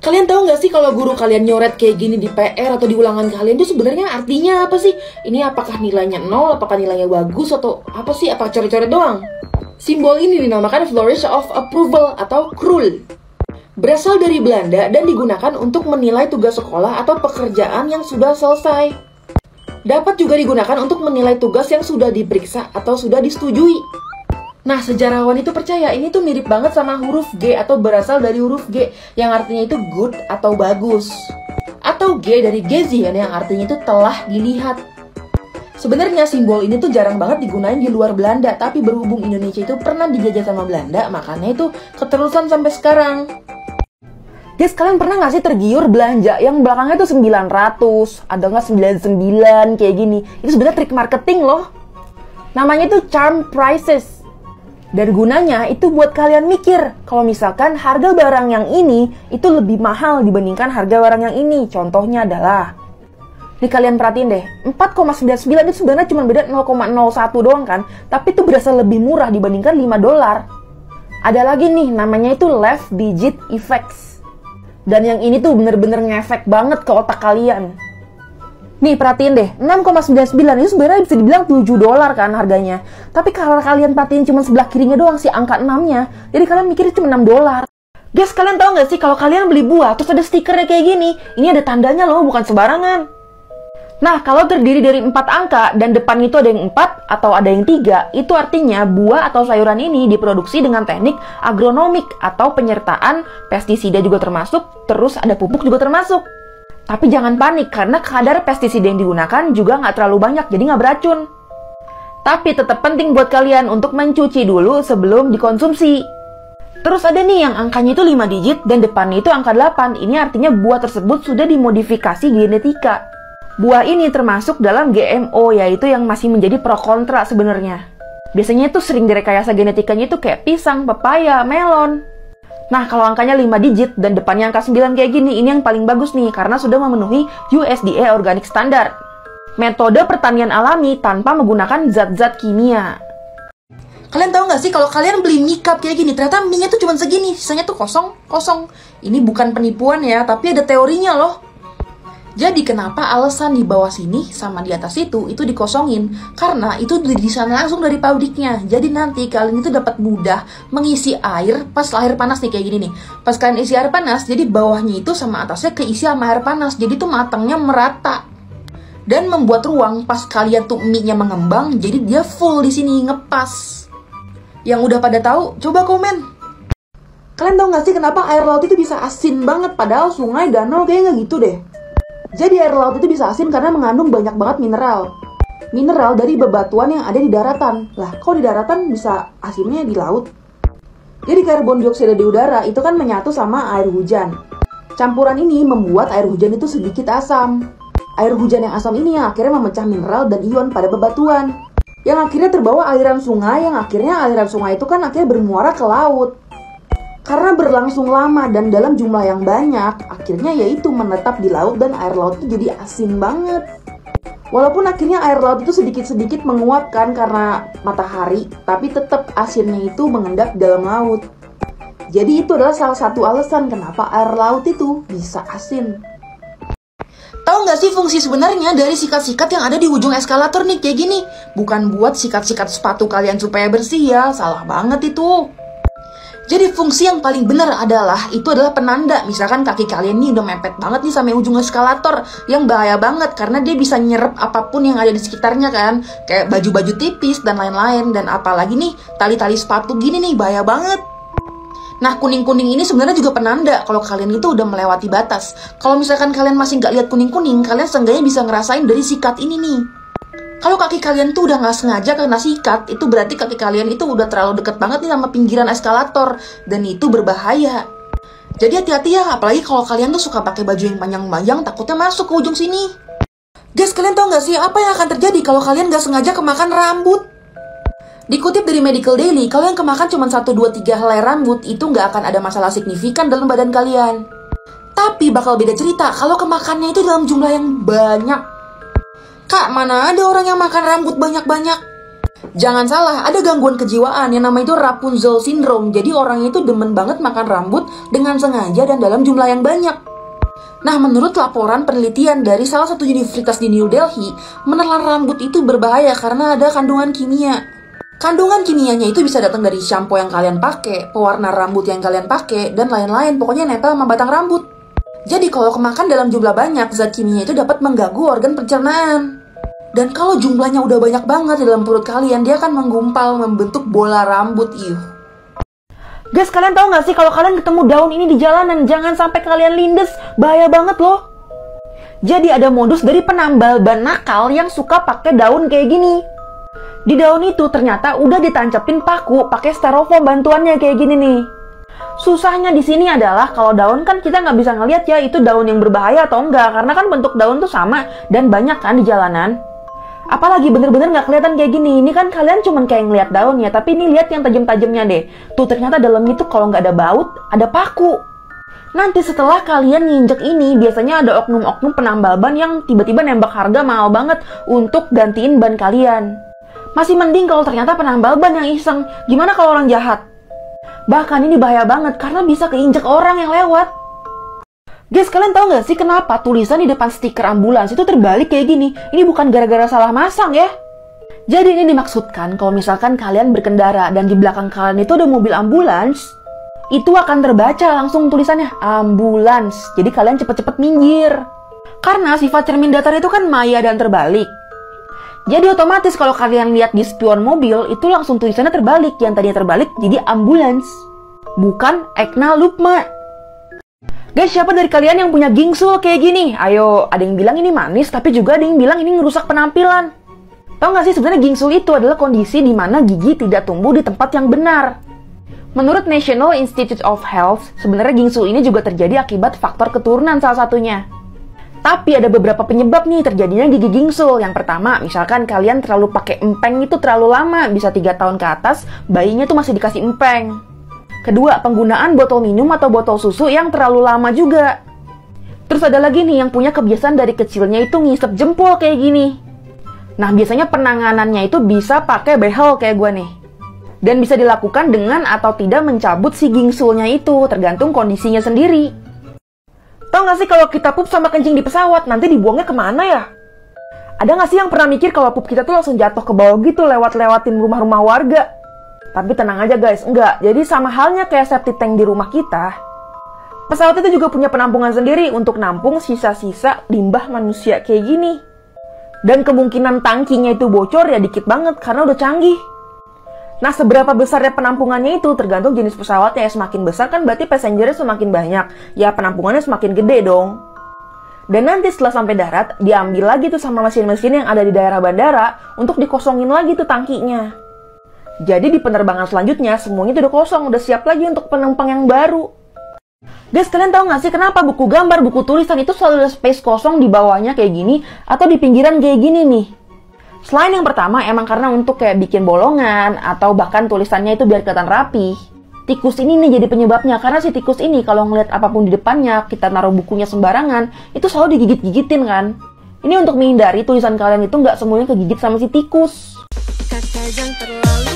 Kalian tahu nggak sih kalau guru kalian nyoret kayak gini di PR atau di ulangan kalian itu sebenarnya artinya apa sih? Ini apakah nilainya 0, apakah nilainya bagus, atau apa sih? Apa coret-coret doang? Simbol ini dinamakan Flourish of Approval atau KRUL. Berasal dari Belanda dan digunakan untuk menilai tugas sekolah atau pekerjaan yang sudah selesai. Dapat juga digunakan untuk menilai tugas yang sudah diperiksa atau sudah disetujui. Nah, sejarawan itu percaya ini tuh mirip banget sama huruf G atau berasal dari huruf G yang artinya itu good atau bagus. Atau G dari gesehen yang artinya itu telah dilihat. Sebenarnya simbol ini tuh jarang banget digunain di luar Belanda, tapi berhubung Indonesia itu pernah dijajah sama Belanda, makanya itu keterusan sampai sekarang. Guys, kalian pernah gak sih tergiur belanja yang belakangnya tuh 900, ada nggak 99 kayak gini? Itu sebenarnya trik marketing loh. Namanya itu charm prices. Dan gunanya itu buat kalian mikir kalau misalkan harga barang yang ini itu lebih mahal dibandingkan harga barang yang ini. Contohnya adalah, nih kalian perhatiin deh, 4,99 itu sebenarnya cuma beda 0,01 doang kan, tapi itu berasa lebih murah dibandingkan $5. Ada lagi nih, namanya itu left digit effects. Dan yang ini tuh bener-bener ngefek banget ke otak kalian. Nih perhatiin deh, 6,99 itu sebenarnya bisa dibilang $7 kan harganya. Tapi kalau kalian perhatiin cuma sebelah kirinya doang sih angka 6-nya, jadi kalian mikirnya cuma $6. Guys, kalian tahu nggak sih kalau kalian beli buah terus ada stikernya kayak gini, ini ada tandanya loh, bukan sembarangan. Nah, kalau terdiri dari 4 angka dan depan itu ada yang 4 atau ada yang 3, itu artinya buah atau sayuran ini diproduksi dengan teknik agronomik atau penyertaan pestisida juga termasuk, terus ada pupuk juga termasuk. Tapi jangan panik, karena kadar pestisida yang digunakan juga nggak terlalu banyak, jadi nggak beracun. Tapi tetap penting buat kalian untuk mencuci dulu sebelum dikonsumsi. Terus ada nih yang angkanya itu 5 digit dan depannya itu angka 8. Ini artinya buah tersebut sudah dimodifikasi genetika. Buah ini termasuk dalam GMO, yaitu yang masih menjadi pro kontra sebenarnya. Biasanya itu sering direkayasa genetikanya itu kayak pisang, pepaya, melon. Nah, kalau angkanya 5 digit dan depannya angka 9 kayak gini, ini yang paling bagus nih, karena sudah memenuhi USDA Organic Standard. Metode pertanian alami tanpa menggunakan zat-zat kimia. Kalian tahu nggak sih kalau kalian beli mie cup kayak gini, ternyata mie-nya tuh cuma segini, sisanya tuh kosong. Ini bukan penipuan ya, tapi ada teorinya loh. Jadi kenapa alasan di bawah sini sama di atas itu dikosongin? Karena itu didesain langsung dari pabriknya. Jadi nanti kalian itu dapat mudah mengisi air pas air panas nih kayak gini nih. Pas kalian isi air panas, jadi bawahnya itu sama atasnya keisi sama air panas. Jadi tuh matangnya merata. Dan membuat ruang pas kalian tuh mie-nya mengembang, jadi dia full di sini ngepas. Yang udah pada tahu, coba komen. Kalian tahu nggak sih kenapa air laut itu bisa asin banget padahal sungai, danau kayaknya gitu deh. Jadi air laut itu bisa asin karena mengandung banyak banget mineral. Mineral dari bebatuan yang ada di daratan. Lah, kok di daratan bisa asinnya di laut? Jadi karbon dioksida di udara itu kan menyatu sama air hujan. Campuran ini membuat air hujan itu sedikit asam. Air hujan yang asam ini yang akhirnya memecah mineral dan ion pada bebatuan. Yang akhirnya terbawa aliran sungai, yang akhirnya aliran sungai itu kan akhirnya bermuara ke laut. Karena berlangsung lama dan dalam jumlah yang banyak, akhirnya yaitu menetap di laut dan air laut itu jadi asin banget. Walaupun akhirnya air laut itu sedikit-sedikit menguapkan karena matahari, tapi tetap asinnya itu mengendap dalam laut. Jadi itu adalah salah satu alasan kenapa air laut itu bisa asin. Tahu nggak sih fungsi sebenarnya dari sikat-sikat yang ada di ujung eskalator nih kayak gini? Bukan buat sikat-sikat sepatu kalian supaya bersih ya, salah banget itu. Jadi fungsi yang paling benar adalah penanda. Misalkan kaki kalian nih udah mepet banget nih sampai ujung eskalator, yang bahaya banget karena dia bisa nyerap apapun yang ada di sekitarnya kan, kayak baju-baju tipis dan lain-lain. Dan apalagi nih tali-tali sepatu gini nih, bahaya banget. Nah, kuning-kuning ini sebenarnya juga penanda kalau kalian itu udah melewati batas. Kalau misalkan kalian masih nggak lihat kuning-kuning, kalian seenggaknya bisa ngerasain dari sikat ini nih. Kalau kaki kalian tuh udah nggak sengaja kena sikat, itu berarti kaki kalian itu udah terlalu deket banget nih sama pinggiran eskalator, dan itu berbahaya. Jadi hati-hati ya, apalagi kalau kalian tuh suka pakai baju yang panjang-panjang, takutnya masuk ke ujung sini. Guys, kalian tau nggak sih apa yang akan terjadi kalau kalian nggak sengaja kemakan rambut? Dikutip dari Medical Daily, kalau yang kemakan cuma 1, 2, 3 helai rambut, itu nggak akan ada masalah signifikan dalam badan kalian. Tapi bakal beda cerita kalau kemakannya itu dalam jumlah yang banyak. Kak, mana ada orang yang makan rambut banyak-banyak? Jangan salah, ada gangguan kejiwaan yang namanya itu Rapunzel syndrome. Jadi orang itu demen banget makan rambut dengan sengaja dan dalam jumlah yang banyak. Nah, menurut laporan penelitian dari salah satu universitas di New Delhi, menelan rambut itu berbahaya karena ada kandungan kimia. Kandungan kimianya itu bisa datang dari shampoo yang kalian pakai, pewarna rambut yang kalian pakai, dan lain-lain. Pokoknya nempel sama batang rambut. Jadi kalau kemakan dalam jumlah banyak, zat kimia itu dapat mengganggu organ pencernaan. Dan kalau jumlahnya udah banyak banget di dalam perut kalian, dia akan menggumpal, membentuk bola rambut. Guys, kalian tahu nggak sih kalau kalian ketemu daun ini di jalanan, jangan sampai kalian lindes, bahaya banget loh. Jadi ada modus dari penambal ban nakal yang suka pakai daun kayak gini. Di daun itu ternyata udah ditancapin paku pakai styrofoam bantuannya kayak gini nih. Susahnya di sini adalah kalau daun kan kita nggak bisa ngeliat ya itu daun yang berbahaya atau enggak, karena kan bentuk daun tuh sama dan banyak kan di jalanan. Apalagi bener-bener nggak kelihatan kayak gini. Ini kan kalian cuman kayak ngeliat daunnya, tapi ini lihat yang tajam-tajamnya deh. Tuh ternyata dalamnya tuh kalau nggak ada baut, ada paku. Nanti setelah kalian nginjek ini, biasanya ada oknum-oknum penambal ban yang tiba-tiba nembak harga mahal banget untuk gantiin ban kalian. Masih mending kalau ternyata penambal ban yang iseng. Gimana kalau orang jahat? Bahkan ini bahaya banget karena bisa keinjek orang yang lewat. Guys, kalian tahu nggak sih kenapa tulisan di depan stiker ambulans itu terbalik kayak gini? Ini bukan gara-gara salah masang ya. Jadi ini dimaksudkan kalau misalkan kalian berkendara dan di belakang kalian itu ada mobil ambulans, itu akan terbaca langsung tulisannya ambulans. Jadi kalian cepet-cepet minggir. Karena sifat cermin datar itu kan maya dan terbalik. Jadi otomatis kalau kalian lihat di spion mobil, itu langsung tulisannya terbalik. Yang tadinya terbalik jadi ambulans. Bukan Ekna Lukma. Guys, siapa dari kalian yang punya gingsul kayak gini? Ayo, ada yang bilang ini manis, tapi juga ada yang bilang ini ngerusak penampilan. Tahu nggak sih sebenarnya gingsul itu adalah kondisi di mana gigi tidak tumbuh di tempat yang benar. Menurut National Institute of Health, sebenarnya gingsul ini juga terjadi akibat faktor keturunan salah satunya. Tapi ada beberapa penyebab nih terjadinya gigi gingsul. Yang pertama, misalkan kalian terlalu pakai empeng itu terlalu lama, bisa 3 tahun ke atas, bayinya tuh masih dikasih empeng. Kedua, penggunaan botol minum atau botol susu yang terlalu lama juga. Terus ada lagi nih yang punya kebiasaan dari kecilnya itu ngisep jempol kayak gini. Nah, biasanya penanganannya itu bisa pakai behel kayak gue nih. Dan bisa dilakukan dengan atau tidak mencabut si gingsulnya itu, tergantung kondisinya sendiri. Tahu nggak sih kalau kita pup sama kencing di pesawat, nanti dibuangnya kemana ya? Ada nggak sih yang pernah mikir kalau pup kita tuh langsung jatuh ke bawah gitu lewat-lewatin rumah-rumah warga? Tapi tenang aja guys, enggak. Jadi sama halnya kayak septic tank di rumah kita, pesawat itu juga punya penampungan sendiri untuk nampung sisa-sisa limbah manusia kayak gini. Dan kemungkinan tangkinya itu bocor ya dikit banget karena udah canggih. Nah, seberapa besarnya penampungannya itu tergantung jenis pesawatnya. Semakin besar kan berarti passengernya semakin banyak. Ya penampungannya semakin gede dong. Dan nanti setelah sampai darat, diambil lagi tuh sama mesin-mesin yang ada di daerah bandara untuk dikosongin lagi tuh tangkinya. Jadi di penerbangan selanjutnya semuanya udah kosong, udah siap lagi untuk penumpang yang baru. Guys, kalian tahu nggak sih kenapa buku gambar, buku tulisan itu selalu ada space kosong di bawahnya kayak gini atau di pinggiran kayak gini nih? Selain yang pertama, emang karena untuk kayak bikin bolongan atau bahkan tulisannya itu biar kelihatan rapi. Tikus ini nih jadi penyebabnya, karena si tikus ini kalau ngeliat apapun di depannya, kita naruh bukunya sembarangan, itu selalu digigit-gigitin kan? Ini untuk menghindari tulisan kalian itu nggak semuanya kegigit sama si tikus. Kata jangan terlalu